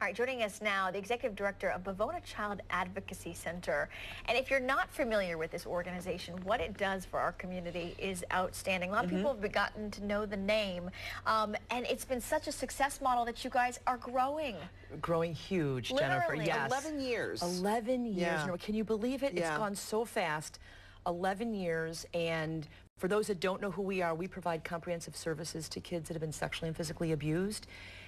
All right, joining us now, the Executive Director of Bivona Child Advocacy Center. And if you're not familiar with this organization, what it does for our community is outstanding. A lot of people have gotten to know the name, and it's been such a success model that you guys are growing. Growing huge, Literally. Jennifer. Yes. 11 years. 11 years. Yeah. No, can you believe it? Yeah. It's gone so fast. 11 years, and for those that don't know who we are, we provide comprehensive services to kids that have been sexually and physically abused.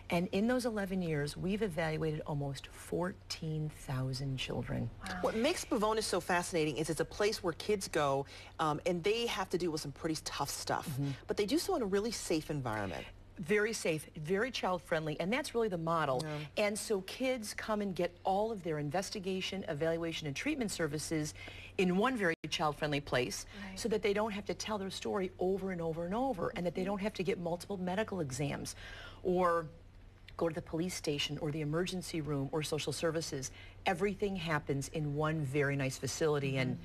And in those 11 years, we've evaluated almost 14,000 children. Wow. What makes Bivona so fascinating is it's a place where kids go and they have to deal with some pretty tough stuff, but they do so in a really safe environment. Very safe, very child-friendly, and that's really the model. Yeah. And so kids come and get all of their investigation, evaluation, and treatment services in one very child-friendly place, Right. so that they don't have to tell their story over and over and over, and that they don't have to get multiple medical exams or go to the police station or the emergency room or social services. Everything happens in one very nice facility, and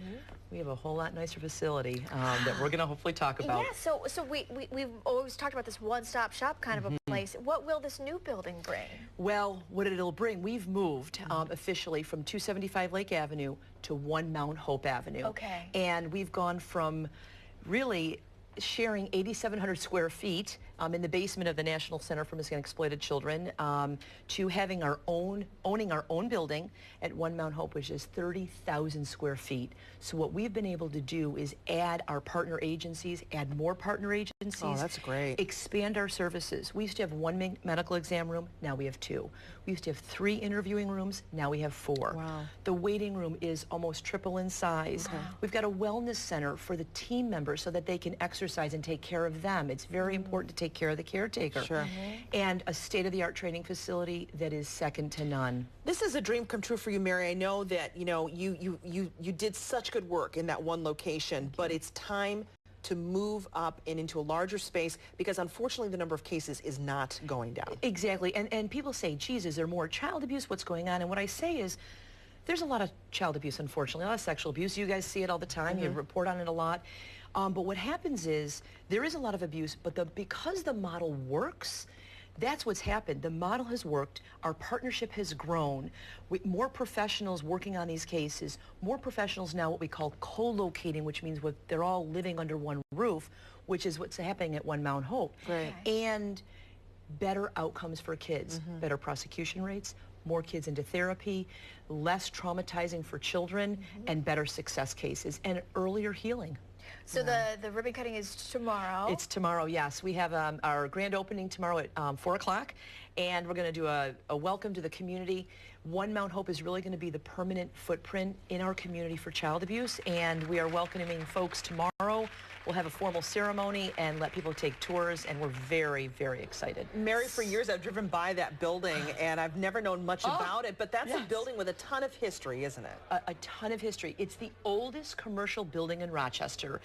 we have a whole lot nicer facility that we're going to hopefully talk about. Yeah, so we've always talked about this one-stop shop kind of a place. What will this new building bring? Well, what it'll bring, we've moved officially from 275 Lake Avenue to 1 Mount Hope Avenue. Okay. And we've gone from really sharing 8,700 square feet in the basement of the National Center for Missing and Exploited Children to having owning our own building at 1 Mount Hope, which is 30,000 square feet. So what we've been able to do is add our partner agencies, add more partner agencies. Oh, that's great. Expand our services. We used to have 1 medical exam room, now we have 2. We used to have 3 interviewing rooms, now we have 4. Wow. The waiting room is almost triple in size. Wow. We've got a wellness center for the team members so that they can exercise and take care of them. It's very important to take care of the caretaker. Sure. And a state-of-the-art training facility that is second to none. This is a dream come true for you, Mary. I know that you did such good work in that one location, but it's time to move up and into a larger space because unfortunately the number of cases is not going down. Exactly. And people say, geez, is there more child abuse? What's going on? And what I say is, there's a lot of child abuse, unfortunately, a lot of sexual abuse. You guys see it all the time. You report on it a lot. But what happens is there is a lot of abuse, but because the model works, that's what's happened. The model has worked. Our partnership has grown. With more professionals working on these cases, more professionals now what we call co-locating, which means they're all living under one roof, which is what's happening at 1 Mount Hope. Right. And better outcomes for kids, better prosecution rates, more kids into therapy, less traumatizing for children, and better success cases, and earlier healing. So the ribbon cutting is tomorrow. It's tomorrow, yes. We have our grand opening tomorrow at 4 o'clock, and we're going to do a welcome to the community. 1 Mount Hope is really going to be the permanent footprint in our community for child abuse, and we are welcoming folks tomorrow. We'll have a formal ceremony and let people take tours, and we're very, very excited. Mary, for years I've driven by that building and I've never known much about it, but that's a building with a ton of history, isn't it? A ton of history. It's the oldest commercial building in Rochester,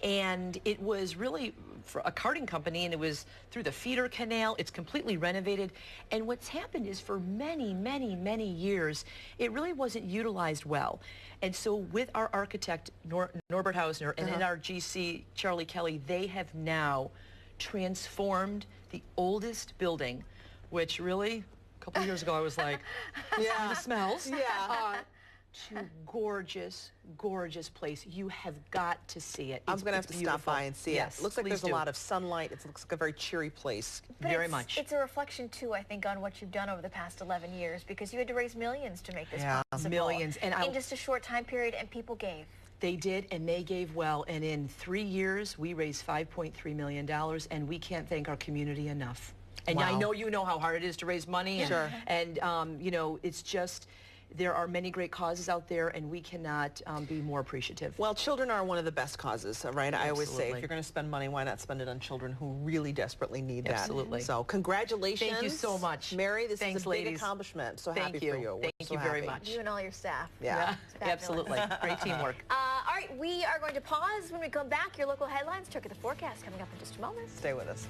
and it was really for a carting company, and it was through the feeder canal. It's completely renovated, and what's happened is for many, many, many years, it really wasn't utilized well. And so with our architect, Norbert Hausner, and in our GC, Charlie Kelly, they have now transformed the oldest building, which really, a couple of years ago, I was like, the smells. Yeah. To gorgeous, gorgeous place. You have got to see it. I'm going to have to stop by and see it. it. Looks like there's a lot of sunlight. It looks like a very cheery place. But very much. It's a reflection, too, I think, on what you've done over the past 11 years, because you had to raise millions to make this possible. Millions. And in just a short time period, and people gave. They did, and they gave well. And in 3 years, we raised $5.3 million, and we can't thank our community enough. And I know you know how hard it is to raise money. And you know, it's just, there are many great causes out there, and we cannot be more appreciative. Well, children are one of the best causes, right? I always say, if you're going to spend money, why not spend it on children who really desperately need that? Absolutely. So, congratulations. Thank you so much. Mary, this is a big ladies. accomplishment. So Thank happy for you. Thank you very much. You and all your staff. Yeah. Absolutely. Great teamwork. All right, we are going to pause. When we come back, your local headlines. Check out the forecast coming up in just a moment. Stay with us.